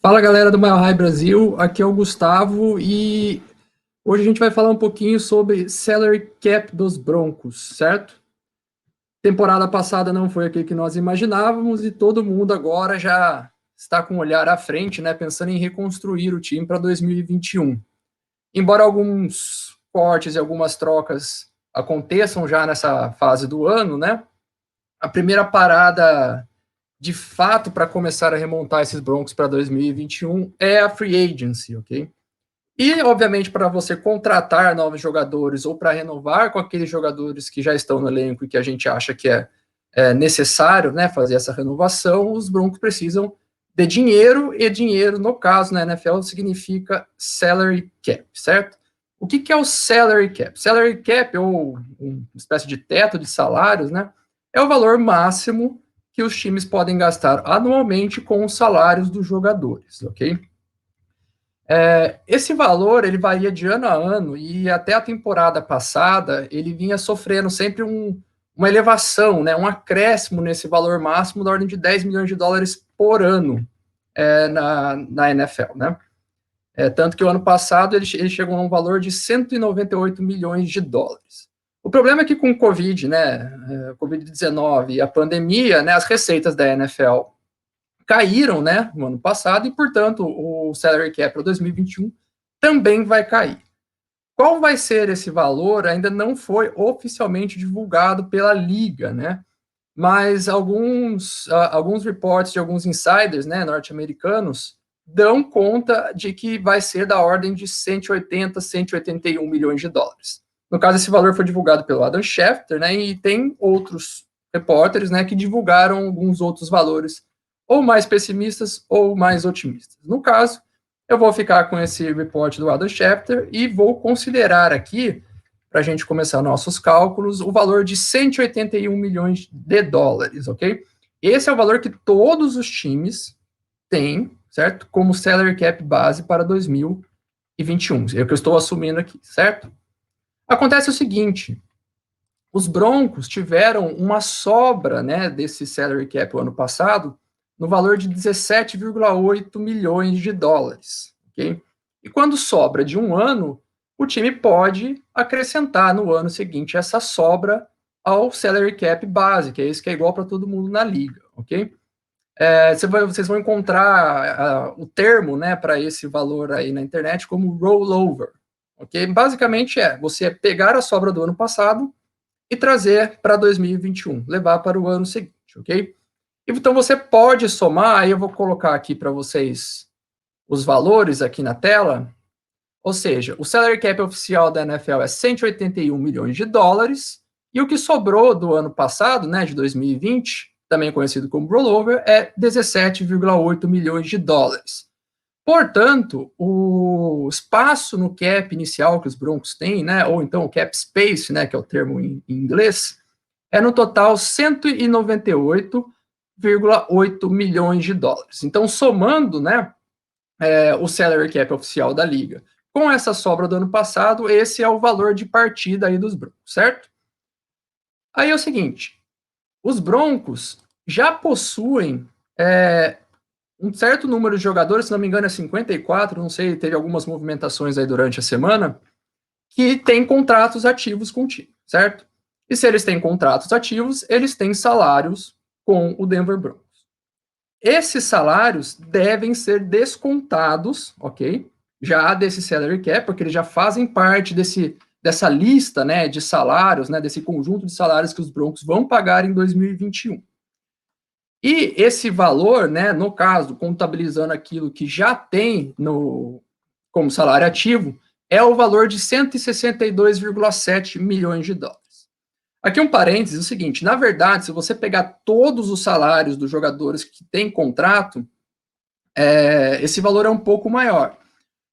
Fala galera do Mile High Brasil, aqui é o Gustavo e hoje a gente vai falar um pouquinho sobre salary cap dos Broncos, certo? Temporada passada não foi aquilo que nós imaginávamos e todo mundo agora já está com o olhar à frente, né, pensando em reconstruir o time para 2021. Embora alguns cortes e algumas trocas aconteçam já nessa fase do ano, né, a primeira parada de fato para começar a remontar esses Broncos para 2021 é a free agency, ok? E, obviamente, para você contratar novos jogadores ou para renovar com aqueles jogadores que já estão no elenco e que a gente acha que é necessário, né, fazer essa renovação, os Broncos precisam de dinheiro, e dinheiro, no caso, na NFL, significa salary cap, certo? O que é o salary cap? Salary cap, ou uma espécie de teto de salários, né, é o valor máximo que os times podem gastar anualmente com os salários dos jogadores, ok? Esse valor ele varia de ano a ano e até a temporada passada ele vinha sofrendo sempre uma elevação, né, um acréscimo nesse valor máximo da ordem de 10 milhões de dólares por ano na NFL, né? Tanto que o ano passado ele chegou a um valor de 198 milhões de dólares. O problema é que com o Covid, né, Covid-19 e a pandemia, né, as receitas da NFL caíram, né, no ano passado, e, portanto, o salary cap para 2021 também vai cair. Qual vai ser esse valor ainda não foi oficialmente divulgado pela liga, né, mas alguns reports de alguns insiders, né, norte-americanos, dão conta de que vai ser da ordem de 180, 181 milhões de dólares. No caso, esse valor foi divulgado pelo Adam Schefter, né, e tem outros repórteres, né, que divulgaram alguns outros valores, ou mais pessimistas ou mais otimistas. No caso, eu vou ficar com esse report do Adam Schefter e vou considerar aqui, para a gente começar nossos cálculos, o valor de 181 milhões de dólares, ok? Esse é o valor que todos os times têm, certo? Como salary cap base para 2021. É o que eu estou assumindo aqui, certo? Acontece o seguinte: os Broncos tiveram uma sobra, né, desse salary cap o ano passado no valor de 17,8 milhões de dólares, ok? E quando sobra de um ano, o time pode acrescentar no ano seguinte essa sobra ao salary cap base, que é esse que é igual para todo mundo na liga, ok? Vocês vão encontrar o termo, né, para esse valor aí na internet como rollover, ok? Basicamente você pegar a sobra do ano passado e trazer para 2021, levar para o ano seguinte, ok? Então você pode somar, aí eu vou colocar aqui para vocês os valores aqui na tela, ou seja, o salary cap oficial da NFL é 181 milhões de dólares, e o que sobrou do ano passado, né, de 2020, também conhecido como rollover, é 17,8 milhões de dólares. Portanto, o espaço no cap inicial que os Broncos têm, né, ou então o cap space, né, que é o termo em inglês, é no total 198,8 milhões de dólares. Então, somando, né, o salary cap oficial da liga com essa sobra do ano passado, esse é o valor de partida aí dos Broncos, certo? Aí é o seguinte, os Broncos já possuem um certo número de jogadores, se não me engano é 54, não sei, teve algumas movimentações aí durante a semana, que têm contratos ativos com o time, certo? E se eles têm contratos ativos, eles têm salários com o Denver Broncos. Esses salários devem ser descontados, ok? Já desse salary cap, porque eles já fazem parte dessa lista, né, de salários, né, desse conjunto de salários que os Broncos vão pagar em 2021. E esse valor, né, no caso, contabilizando aquilo que já tem como salário ativo, é o valor de 162,7 milhões de dólares. Aqui um parênteses, é o seguinte, na verdade, se você pegar todos os salários dos jogadores que têm contrato, esse valor é um pouco maior.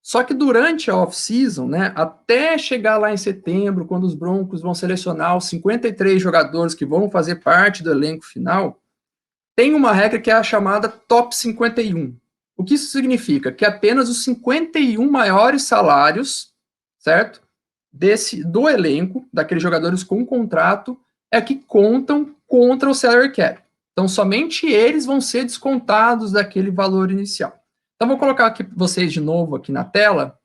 Só que durante a off-season, né, até chegar lá em setembro, quando os Broncos vão selecionar os 53 jogadores que vão fazer parte do elenco final, tem uma regra que é a chamada Top 51. O que isso significa? Que apenas os 51 maiores salários, certo? Do elenco, daqueles jogadores com contrato, é que contam contra o salary cap. Então, somente eles vão ser descontados daquele valor inicial. Então, vou colocar aqui vocês de novo aqui na tela,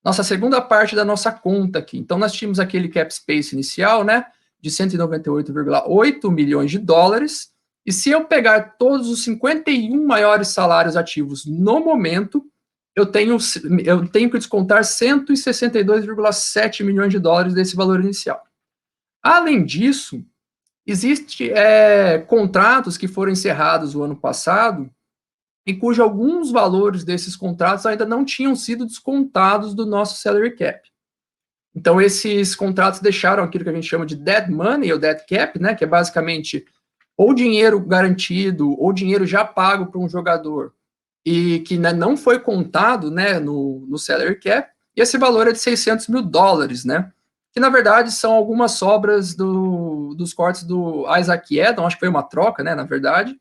nossa segunda parte da nossa conta aqui. Então, nós tínhamos aquele cap space inicial, né, de 198,8 milhões de dólares, e se eu pegar todos os 51 maiores salários ativos no momento, eu tenho que descontar 162,7 milhões de dólares desse valor inicial. Além disso, existem contratos que foram encerrados no ano passado, e cujo alguns valores desses contratos ainda não tinham sido descontados do nosso salary cap. Então, esses contratos deixaram aquilo que a gente chama de dead money, ou dead cap, né, que é basicamente ou dinheiro garantido, ou dinheiro já pago para um jogador, e que não foi contado, né, no salary cap, e esse valor é de 600 mil dólares, né, que na verdade são algumas sobras dos cortes do Isaac Edon, acho que foi uma troca, né, na verdade,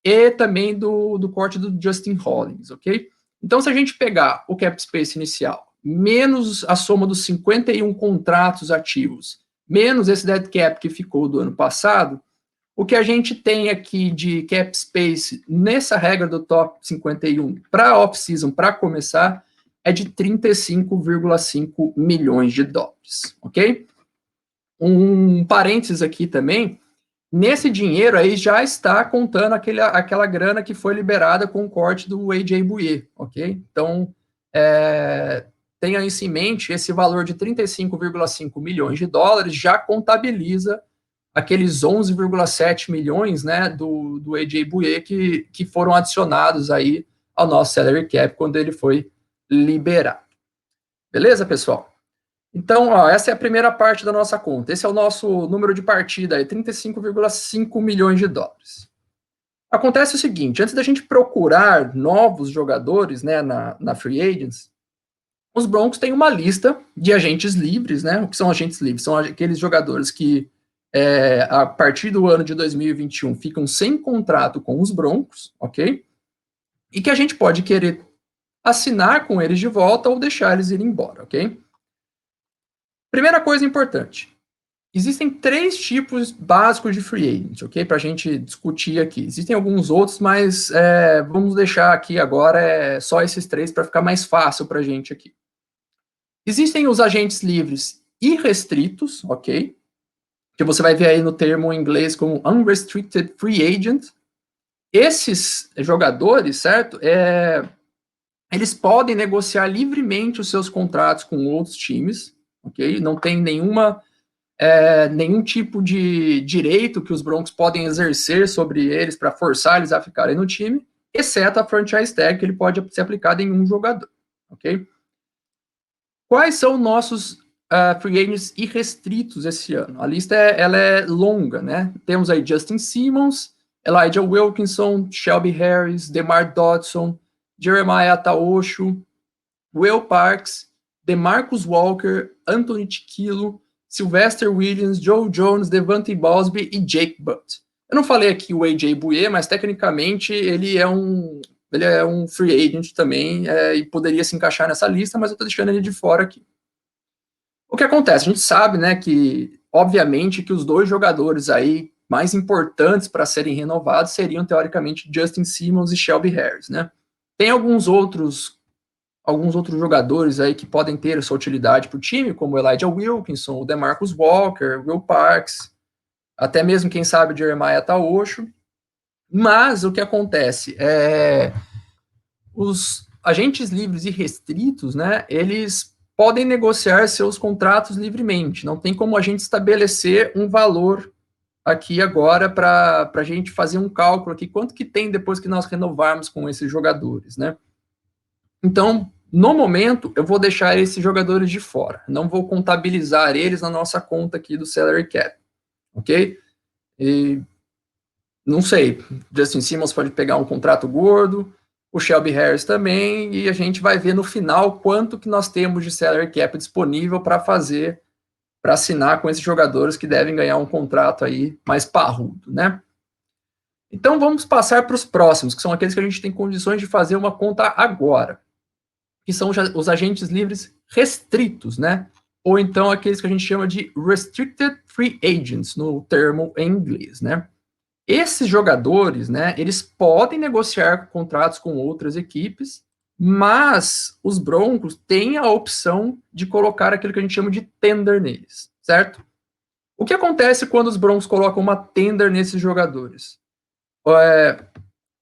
e também do corte do Justin Hollins, ok? Então, se a gente pegar o cap space inicial, menos a soma dos 51 contratos ativos, menos esse dead cap que ficou do ano passado, o que a gente tem aqui de cap space nessa regra do top 51 para off-season, para começar, é de 35,5 milhões de dólares, ok? Um parênteses aqui também, nesse dinheiro aí já está contando aquela grana que foi liberada com o corte do AJ Bouye, ok? Então, tenha isso em mente, esse valor de 35,5 milhões de dólares já contabiliza aqueles 11,7 milhões, né, do AJ Bouye que foram adicionados aí ao nosso salary cap quando ele foi liberado. Beleza, pessoal? Então, ó, essa é a primeira parte da nossa conta. Esse é o nosso número de partida, 35,5 milhões de dólares. Acontece o seguinte, antes da gente procurar novos jogadores, né, na Free Agents, os Broncos têm uma lista de agentes livres, né? O que são agentes livres? São aqueles jogadores que, a partir do ano de 2021, ficam sem contrato com os Broncos, ok? E que a gente pode querer assinar com eles de volta ou deixar eles ir embora, ok? Primeira coisa importante, existem 3 tipos básicos de free agent, ok? Para a gente discutir aqui. Existem alguns outros, mas vamos deixar aqui agora só esses 3 para ficar mais fácil para a gente aqui. Existem os agentes livres irrestritos, ok? Que você vai ver aí no termo em inglês como unrestricted free agent. Esses jogadores, certo? Eles podem negociar livremente os seus contratos com outros times, ok? Não tem nenhum tipo de direito que os Broncos podem exercer sobre eles para forçar eles a ficarem no time, exceto a franchise tag, que ele pode ser aplicado em um jogador, ok? Quais são nossos free agents irrestritos esse ano? A lista ela é longa, né? Temos aí Justin Simmons, Elijah Wilkinson, Shelby Harris, DeMar Dodson, Jeremiah Ataosho, Will Parks, DeMarcus Walker, Anthony Chiquilo, Sylvester Williams, Joe Jones, Devante Bosby e Jake Butt. Eu não falei aqui o AJ Bouye, mas tecnicamente ele é um free agent também e poderia se encaixar nessa lista, mas eu estou deixando ele de fora aqui. O que acontece? A gente sabe, né, que obviamente que os 2 jogadores aí mais importantes para serem renovados seriam teoricamente Justin Simmons e Shelby Harris, né? Tem alguns outros jogadores aí que podem ter sua utilidade para o time, como o Elijah Wilkinson, o DeMarcus Walker, Will Parks, até mesmo, quem sabe, o Jeremiah Ataosho. Mas o que acontece os agentes livres e restritos, né, eles podem negociar seus contratos livremente. Não tem como a gente estabelecer um valor aqui agora para a gente fazer um cálculo aqui, quanto que tem depois que nós renovarmos com esses jogadores, né? Então, no momento, eu vou deixar esses jogadores de fora. Não vou contabilizar eles na nossa conta aqui do salary cap, ok? E não sei, Justin Simmons pode pegar um contrato gordo, o Shelby Harris também, e a gente vai ver no final quanto que nós temos de salary cap disponível para assinar com esses jogadores que devem ganhar um contrato aí mais parrudo, né? Então, vamos passar para os próximos, que são aqueles que a gente tem condições de fazer uma conta agora, que são os agentes livres restritos, né? Ou então aqueles que a gente chama de restricted free agents, no termo em inglês, né? Esses jogadores, né, eles podem negociar contratos com outras equipes, Mas os Broncos têm a opção de colocar aquilo que a gente chama de tender neles, certo? O que acontece quando os Broncos colocam uma tender nesses jogadores?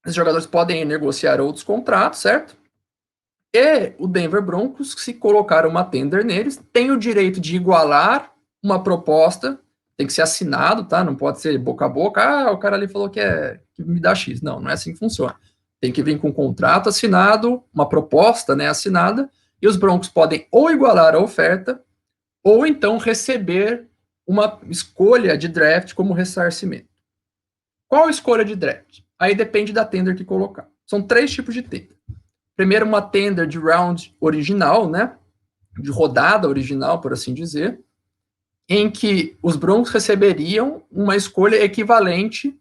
Os jogadores podem negociar outros contratos, certo? E o Denver Broncos, se colocar uma tender neles, tem o direito de igualar uma proposta, tem que ser assinado, tá? Não pode ser boca a boca, o cara ali falou que me dá X. Não, não é assim que funciona. Tem que vir com um contrato assinado, uma proposta, né, assinada, e os Broncos podem ou igualar a oferta, ou então receber uma escolha de draft como ressarcimento. Qual a escolha de draft? Aí depende da tender que colocar. São 3 tipos de tender. Primeiro, uma tender de round original, né? De rodada original, por assim dizer, em que os Broncos receberiam uma escolha equivalente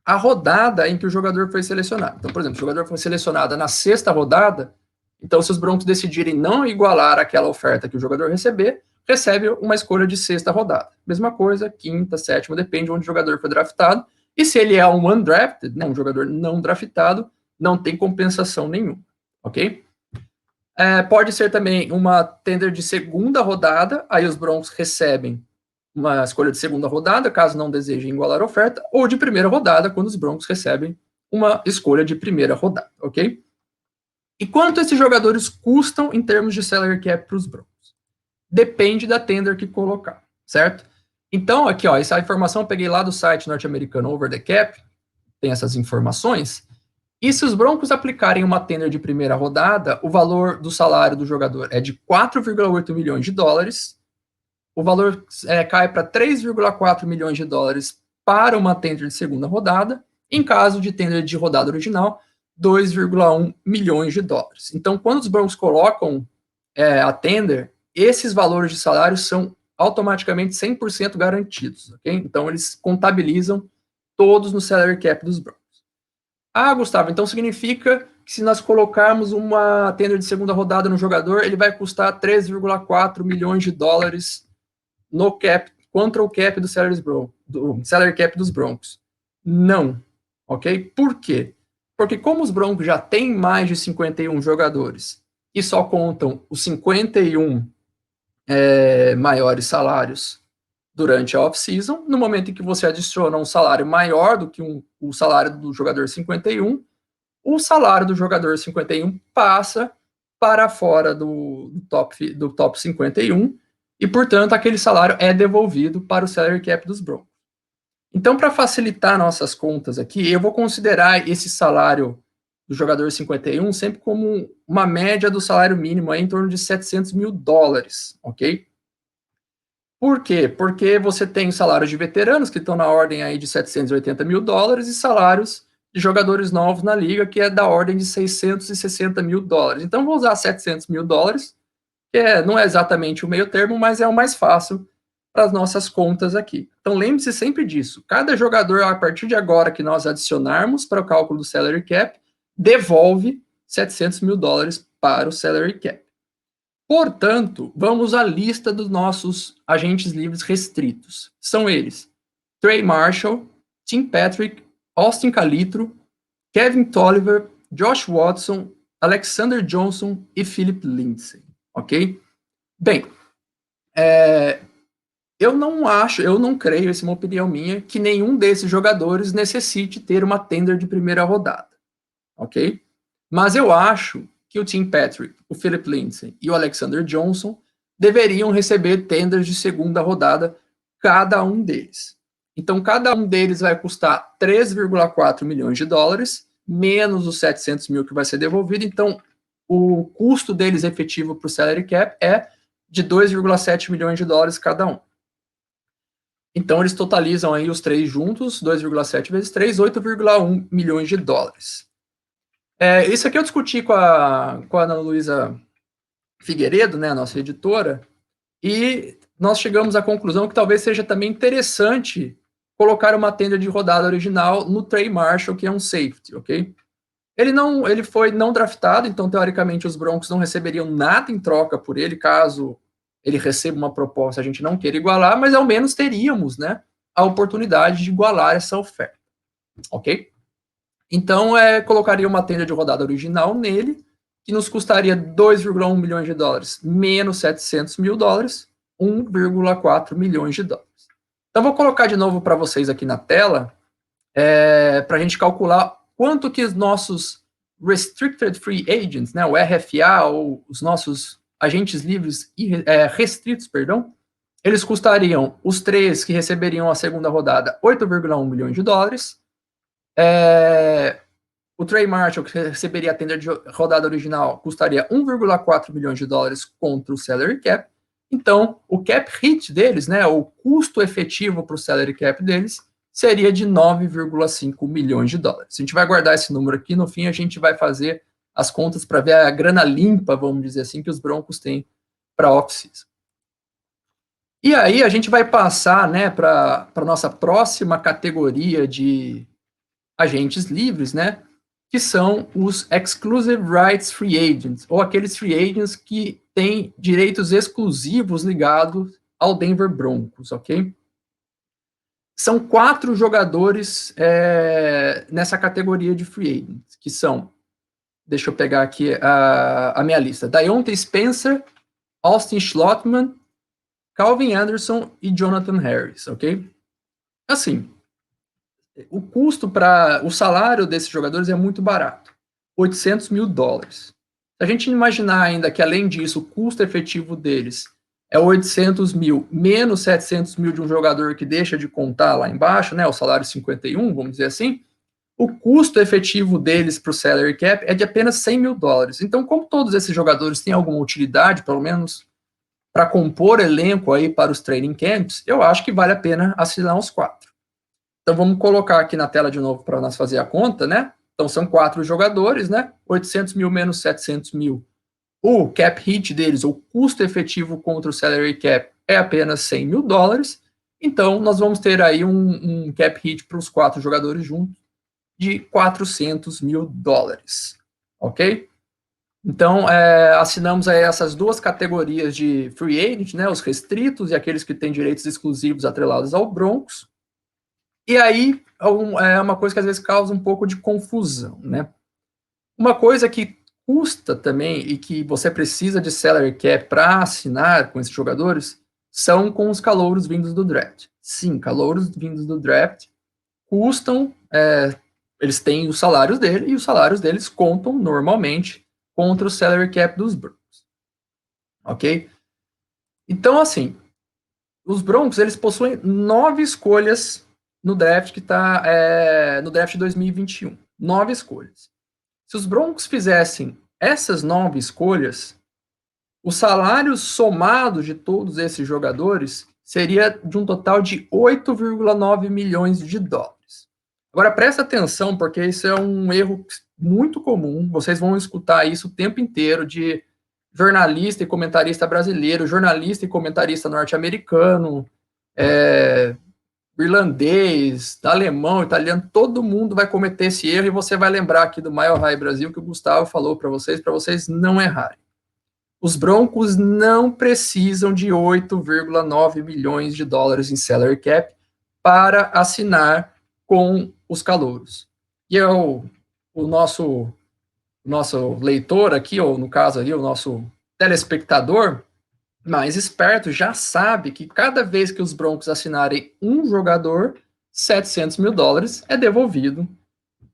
à rodada em que o jogador foi selecionado. Então, por exemplo, o jogador foi selecionado na 6ª rodada, então se os Broncos decidirem não igualar aquela oferta que o jogador receber, recebe uma escolha de 6ª rodada. Mesma coisa, 5ª, 7ª, depende de onde o jogador foi draftado. E se ele é um undrafted, né, um jogador não draftado, não tem compensação nenhuma, ok? Pode ser também uma tender de 2ª rodada, aí os Broncos recebem uma escolha de 2ª rodada, caso não desejem igualar a oferta, ou de 1ª rodada, quando os Broncos recebem uma escolha de 1ª rodada, ok? E quanto esses jogadores custam em termos de salary cap para os Broncos? Depende da tender que colocar, certo? Então, aqui, ó, essa informação eu peguei lá do site norte-americano Over the Cap, tem essas informações. E se os Broncos aplicarem uma tender de 1ª rodada, o valor do salário do jogador é de 4,8 milhões de dólares, o valor cai para 3,4 milhões de dólares para uma tender de 2ª rodada, em caso de tender de rodada original, 2,1 milhões de dólares. Então, quando os Broncos colocam a tender, esses valores de salário são automaticamente 100% garantidos, ok? Então, eles contabilizam todos no salary cap dos Broncos. Ah, Gustavo, então significa que se nós colocarmos uma tender de 2ª rodada no jogador, ele vai custar 3,4 milhões de dólares no cap, contra o cap do salary cap dos Broncos. Não, ok? Por quê? Porque como os Broncos já têm mais de 51 jogadores e só contam os 51 maiores salários durante a off-season, no momento em que você adiciona um salário maior do que o salário do jogador 51, o salário do jogador 51 passa para fora do top 51 e, portanto, aquele salário é devolvido para o salary cap dos Broncos. Então, para facilitar nossas contas aqui, eu vou considerar esse salário do jogador 51 sempre como uma média do salário mínimo aí, em torno de 700 mil dólares, ok? Por quê? Porque você tem salários de veteranos que estão na ordem aí de 780 mil dólares e salários de jogadores novos na liga que é da ordem de 660 mil dólares. Então, vou usar 700 mil dólares, que não é exatamente o meio termo, mas é o mais fácil para as nossas contas aqui. Então, lembre-se sempre disso. Cada jogador, a partir de agora que nós adicionarmos para o cálculo do salary cap, devolve 700 mil dólares para o salary cap. Portanto, vamos à lista dos nossos agentes livres restritos. São eles: Trey Marshall, Tim Patrick, Austin Calitro, Kevin Tolliver, Josh Watson, Alexander Johnson e Philip Lindsay, ok? Bem, eu não creio, essa é uma opinião minha, que nenhum desses jogadores necessite ter uma tender de 1ª rodada, ok? Mas eu acho que o Tim Patrick, o Philip Lindsay e o Alexander Johnson deveriam receber tenders de 2ª rodada, cada um deles. Então, cada um deles vai custar 3,4 milhões de dólares, menos os 700 mil que vai ser devolvido. Então, o custo deles efetivo para o salary cap é de 2,7 milhões de dólares cada um. Então, eles totalizam aí os 3 juntos, 2,7 vezes 3, 8,1 milhões de dólares. Isso aqui eu discuti com a Ana Luísa Figueiredo, né, a nossa editora, e nós chegamos à conclusão que talvez seja também interessante colocar uma tender de rodada original no Trey Marshall, que é um safety, ok? Ele foi não draftado, então teoricamente os Broncos não receberiam nada em troca por ele, caso ele receba uma proposta a gente não queira igualar, mas ao menos teríamos, né, a oportunidade de igualar essa oferta, ok? Então, colocaria uma tender de rodada original nele, que nos custaria 2,1 milhões de dólares, menos 700 mil dólares, 1,4 milhões de dólares. Então, vou colocar de novo para vocês aqui na tela, para a gente calcular quanto que os nossos Restricted Free Agents, né, o RFA, ou os nossos agentes livres restritos, perdão, eles custariam, os 3 que receberiam a segunda rodada, 8,1 milhões de dólares. O Trey Marshall, que receberia a tender de rodada original, custaria 1,4 milhões de dólares contra o salary cap. Então, o cap hit deles, né, o custo efetivo para o salary cap deles, seria de 9,5 milhões de dólares. A gente vai guardar esse número aqui, no fim a gente vai fazer as contas para ver a grana limpa, vamos dizer assim, que os Broncos têm para off-season. E aí a gente vai passar, né, para a nossa próxima categoria de agentes livres, né, que são os Exclusive Rights Free Agents, ou aqueles free agents que têm direitos exclusivos ligados ao Denver Broncos, ok? São 4 jogadores nessa categoria de free agents, que são, deixa eu pegar aqui a minha lista, Diontae Spencer, Austin Schlottmann, Calvin Anderson e Jonathan Harris, ok? Assim, o custo o salário desses jogadores é muito barato, 800 mil dólares. Se a gente imaginar ainda que, além disso, o custo efetivo deles é 800 mil menos 700 mil de um jogador que deixa de contar lá embaixo, né, o salário 51, vamos dizer assim, o custo efetivo deles para o salary cap é de apenas 100 mil dólares. Então, como todos esses jogadores têm alguma utilidade, pelo menos para compor elenco aí para os training camps, eu acho que vale a pena assinar os 4. Então, vamos colocar aqui na tela de novo para nós fazer a conta, né? Então, são 4 jogadores, né? 800 mil menos 700 mil. O cap hit deles, o custo efetivo contra o salary cap, é apenas 100 mil dólares. Então, nós vamos ter aí um cap hit para os 4 jogadores juntos de 400 mil dólares. Ok? Então, assinamos aí essas 2 categorias de free agent, né? Os restritos e aqueles que têm direitos exclusivos atrelados ao Broncos. E aí, é uma coisa que às vezes causa um pouco de confusão, né? Uma coisa que custa também e que você precisa de salary cap para assinar com esses jogadores são com os calouros vindos do draft. Sim, calouros vindos do draft custam, eles têm os salários dele e os salários deles contam normalmente contra o salary cap dos Broncos. Ok? Então, assim, os Broncos, eles possuem 9 escolhas no draft que está no draft de 2021. 9 escolhas. Se os Broncos fizessem essas 9 escolhas, o salário somado de todos esses jogadores seria de um total de 8,9 milhões de dólares. Agora, presta atenção, porque isso é um erro muito comum, vocês vão escutar isso o tempo inteiro de jornalista e comentarista brasileiro, jornalista e comentarista norte-americano, irlandês, alemão, italiano, todo mundo vai cometer esse erro e você vai lembrar aqui do Mile High Brasil que o Gustavo falou para vocês não errarem. Os Broncos não precisam de 8,9 milhões de dólares em salary cap para assinar com os calouros. E o nosso leitor aqui, ou no caso ali, o nosso telespectador mais esperto já sabe que cada vez que os Broncos assinarem um jogador, 700 mil dólares é devolvido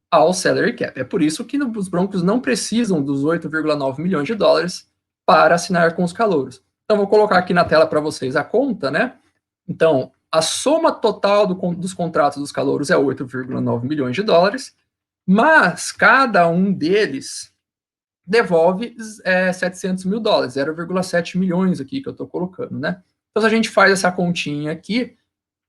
ao salary cap. É por isso que os Broncos não precisam dos 8,9 milhões de dólares para assinar com os calouros. Então, vou colocar aqui na tela para vocês a conta, né? Então, a soma total dos contratos dos calouros é 8,9 milhões de dólares, mas cada um deles devolve 700 mil dólares, 0,7 milhões aqui que eu estou colocando, né? Então, se a gente faz essa continha aqui,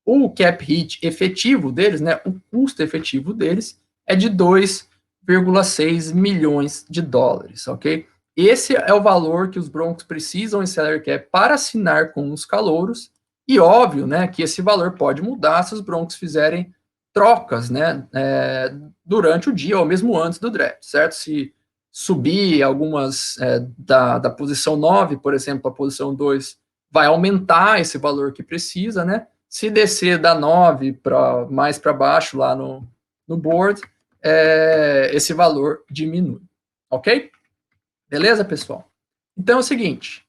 o cap hit efetivo deles, né, o custo efetivo deles é de 2,6 milhões de dólares, ok? Esse é o valor que os Broncos precisam em salary cap para assinar com os calouros, e óbvio, né, que esse valor pode mudar se os Broncos fizerem trocas, né, durante o dia ou mesmo antes do draft, certo? Se subir algumas da posição 9, por exemplo, a posição 2, vai aumentar esse valor que precisa, né? Se descer da 9 mais para baixo lá no board, esse valor diminui, ok? Beleza, pessoal? Então é o seguinte,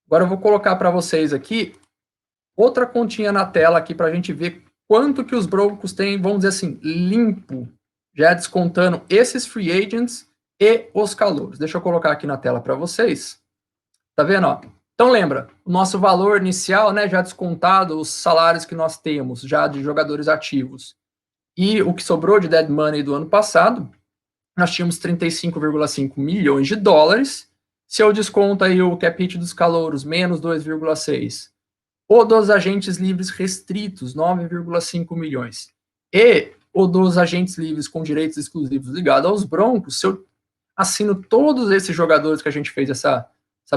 agora eu vou colocar para vocês aqui outra continha na tela aqui para a gente ver quanto que os Broncos têm, vamos dizer assim, limpo, já descontando esses free agents e os calouros. Deixa eu colocar aqui na tela para vocês. Tá vendo? Ó? Então lembra, o nosso valor inicial, né, já descontado os salários que nós temos já de jogadores ativos e o que sobrou de dead money do ano passado, nós tínhamos 35,5 milhões de dólares. Se eu desconto aí o cap hit dos calouros, menos 2,6, o dos agentes livres restritos, 9,5 milhões, e o dos agentes livres com direitos exclusivos ligados aos Broncos, se eu assino todos esses jogadores que a gente fez essa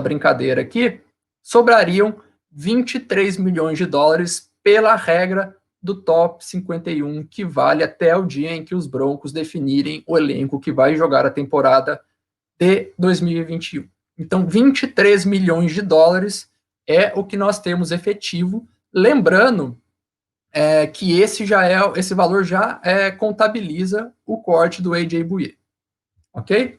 brincadeira aqui, sobrariam 23 milhões de dólares pela regra do top 51, que vale até o dia em que os Broncos definirem o elenco que vai jogar a temporada de 2021. Então, 23 milhões de dólares é o que nós temos efetivo, lembrando que esse valor já contabiliza o corte do AJ Bouye, ok?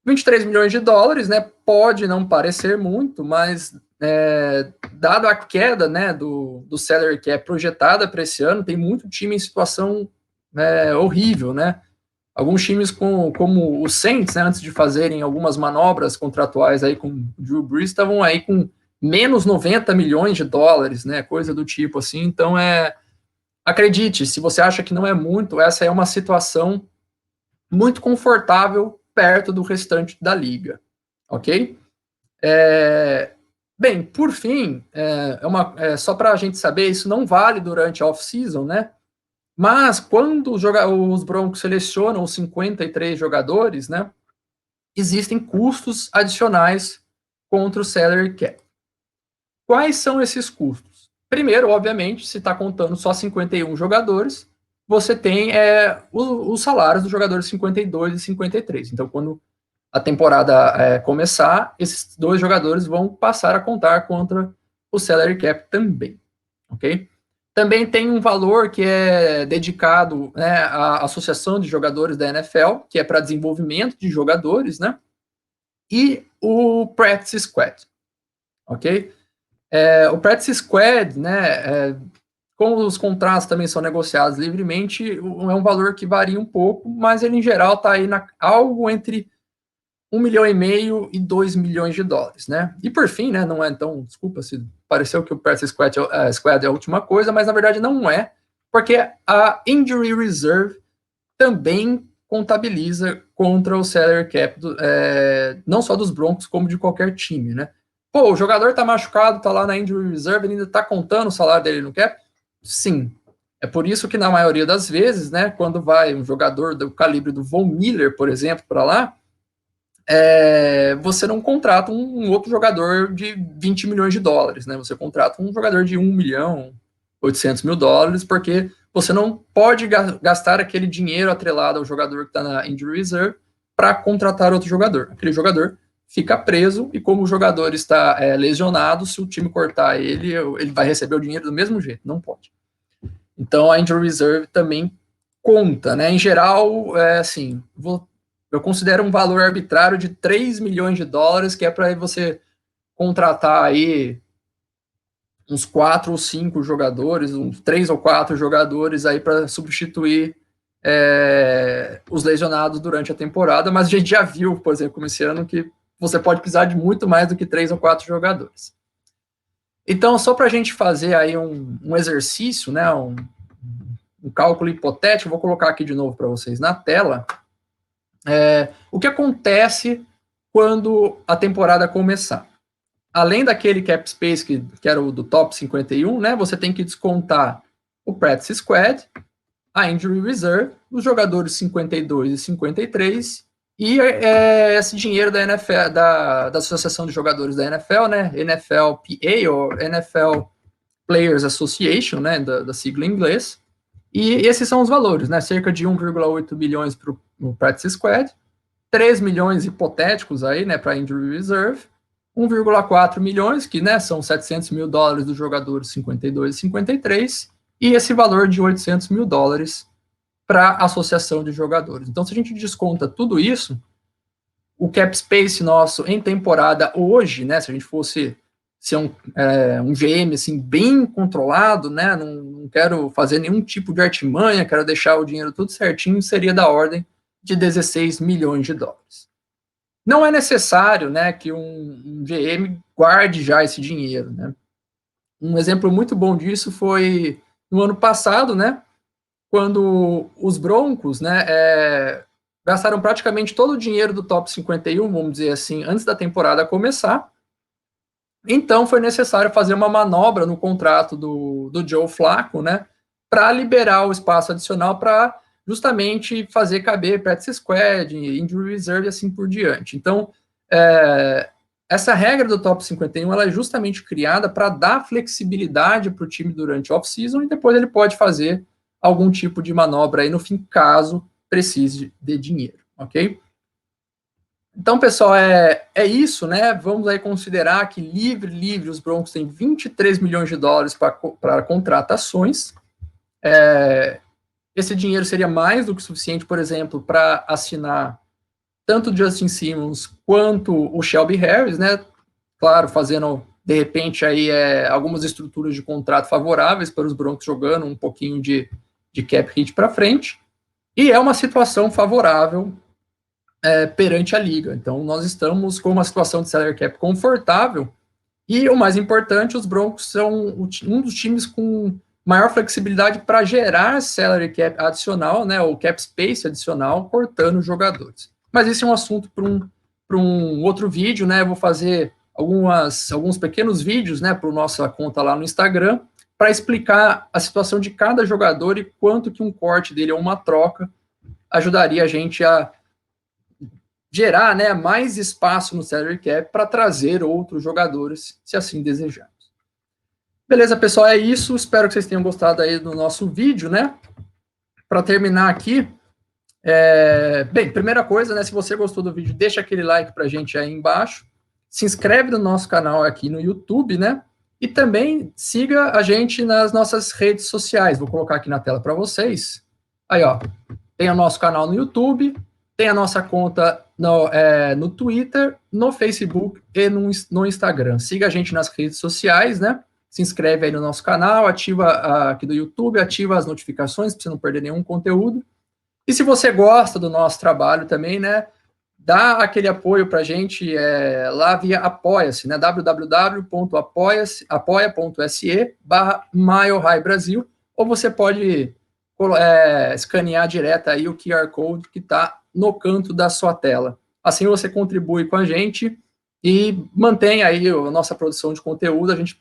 23 milhões de dólares, né? Pode não parecer muito, mas dado a queda, né, do salary cap projetada para esse ano, tem muito time em situação horrível, né? Alguns times como o Saints, né, antes de fazerem algumas manobras contratuais aí com o Drew Brees, estavam aí com menos 90 milhões de dólares, né, coisa do tipo assim. Então, acredite, se você acha que não é muito, essa é uma situação muito confortável perto do restante da liga, ok? Bem, por fim, só para a gente saber, isso não vale durante a off-season, né? Mas quando os Broncos selecionam os 53 jogadores, né, existem custos adicionais contra o salary cap. Quais são esses custos? Primeiro, obviamente, se está contando só 51 jogadores, você tem os salários dos jogadores 52 e 53. Então, quando a temporada começar, esses dois jogadores vão passar a contar contra o salary cap também, ok? Também tem um valor que é dedicado, né, à Associação de Jogadores da NFL, que é para desenvolvimento de jogadores, né? E o Practice Squad, ok? O Practice Squad, né, como os contratos também são negociados livremente, é um valor que varia um pouco, mas ele em geral está aí algo entre 1,5 milhão e 2 milhões de dólares, né? E por fim, né, não é então, desculpa se pareceu que o Practice Squad é a última coisa, mas na verdade não é, porque a Injury Reserve também contabiliza contra o salary cap, não só dos Broncos, como de qualquer time, né? Pô, o jogador tá machucado, tá lá na Injury Reserve, ele ainda tá contando o salário dele no cap? Sim. É por isso que na maioria das vezes, né, quando vai um jogador do calibre do Von Miller, por exemplo, para lá, você não contrata um outro jogador de 20 milhões de dólares, né? Você contrata um jogador de 1 milhão, 800 mil dólares, porque você não pode gastar aquele dinheiro atrelado ao jogador que está na injury reserve para contratar outro jogador. Aquele jogador fica preso e como o jogador está lesionado, se o time cortar ele vai receber o dinheiro do mesmo jeito, não pode. Então a injury reserve também conta, né? Em geral, assim, eu considero um valor arbitrário de 3 milhões de dólares, que é para você contratar aí uns 4 ou 5 jogadores, uns 3 ou 4 jogadores aí para substituir os lesionados durante a temporada, mas a gente já viu, por exemplo, como esse ano, que você pode precisar de muito mais do que 3 ou 4 jogadores. Então, só para a gente fazer aí um exercício, né, um cálculo hipotético, vou colocar aqui de novo para vocês na tela, o que acontece quando a temporada começar? Além daquele cap space que era o do top 51, né, você tem que descontar o practice squad, a injury reserve, os jogadores 52 e 53 e esse dinheiro da NFL, da Associação de Jogadores da NFL, né, NFLPA ou NFL Players Association, né, da sigla em inglês. E esses são os valores, né, cerca de 1,8 bilhões para o practice squad, 3 milhões hipotéticos aí, né, para injury reserve, 1,4 milhões, que, né, são 700 mil dólares dos jogadores 52 e 53, e esse valor de 800 mil dólares para a associação de jogadores. Então, se a gente desconta tudo isso, o cap space nosso em temporada hoje, né, se a gente fosse ser um GM assim, bem controlado, né, não quero fazer nenhum tipo de artimanha, quero deixar o dinheiro tudo certinho, seria da ordem de 16 milhões de dólares. Não é necessário, né, que um GM guarde já esse dinheiro, né. Um exemplo muito bom disso foi no ano passado, né, quando os Broncos, né, gastaram praticamente todo o dinheiro do top 51, vamos dizer assim, antes da temporada começar. Então foi necessário fazer uma manobra no contrato do Joe Flacco, né, para liberar o espaço adicional para justamente fazer caber practice squad, injury reserve e assim por diante. Então, essa regra do top 51 ela é justamente criada para dar flexibilidade para o time durante o off-season e depois ele pode fazer algum tipo de manobra aí no fim, caso precise de dinheiro, ok? Então, pessoal, é isso, né? Vamos aí considerar que livre, os Broncos têm 23 milhões de dólares para contratações. Esse dinheiro seria mais do que suficiente, por exemplo, para assinar tanto o Justin Simmons quanto o Shelby Harris, né? Claro, fazendo, de repente, aí algumas estruturas de contrato favoráveis para os Broncos jogando um pouquinho de cap hit para frente. E é uma situação favorável perante a liga. Então, nós estamos com uma situação de salary cap confortável e, o mais importante, os Broncos são um dos times com maior flexibilidade para gerar salary cap adicional, né, ou cap space adicional, cortando jogadores. Mas esse é um assunto para um outro vídeo, né, eu vou fazer alguns pequenos vídeos, né, para a nossa conta lá no Instagram, para explicar a situação de cada jogador e quanto que um corte dele ou uma troca ajudaria a gente a gerar, né, mais espaço no salary cap para trazer outros jogadores, se assim desejarmos. Beleza, pessoal, é isso. Espero que vocês tenham gostado aí do nosso vídeo, né? Para terminar aqui, bem, primeira coisa, né? Se você gostou do vídeo, deixa aquele like para a gente aí embaixo. Se inscreve no nosso canal aqui no YouTube, né? E também siga a gente nas nossas redes sociais. Vou colocar aqui na tela para vocês. Aí, ó, tem o nosso canal no YouTube, tem a nossa conta no Twitter, no Facebook e no Instagram. Siga a gente nas redes sociais, né? Se inscreve aí no nosso canal, ativa aqui do YouTube, ativa as notificações para você não perder nenhum conteúdo. E se você gosta do nosso trabalho também, né? Dá aquele apoio para a gente lá via Apoia-se, né? www.apoia.se/Mile High Brasil, ou você pode escanear direto aí o QR Code que está no canto da sua tela. Assim você contribui com a gente e mantém aí a nossa produção de conteúdo. A gente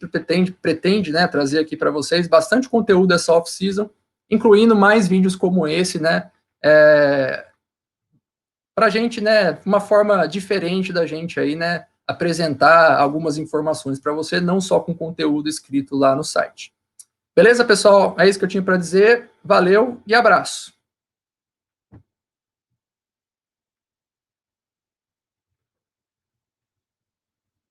pretende né, trazer aqui para vocês bastante conteúdo dessa off-season, incluindo mais vídeos como esse, né? Para a gente, né, uma forma diferente da gente aí, né, apresentar algumas informações para você, não só com conteúdo escrito lá no site. Beleza, pessoal? É isso que eu tinha para dizer. Valeu e abraço.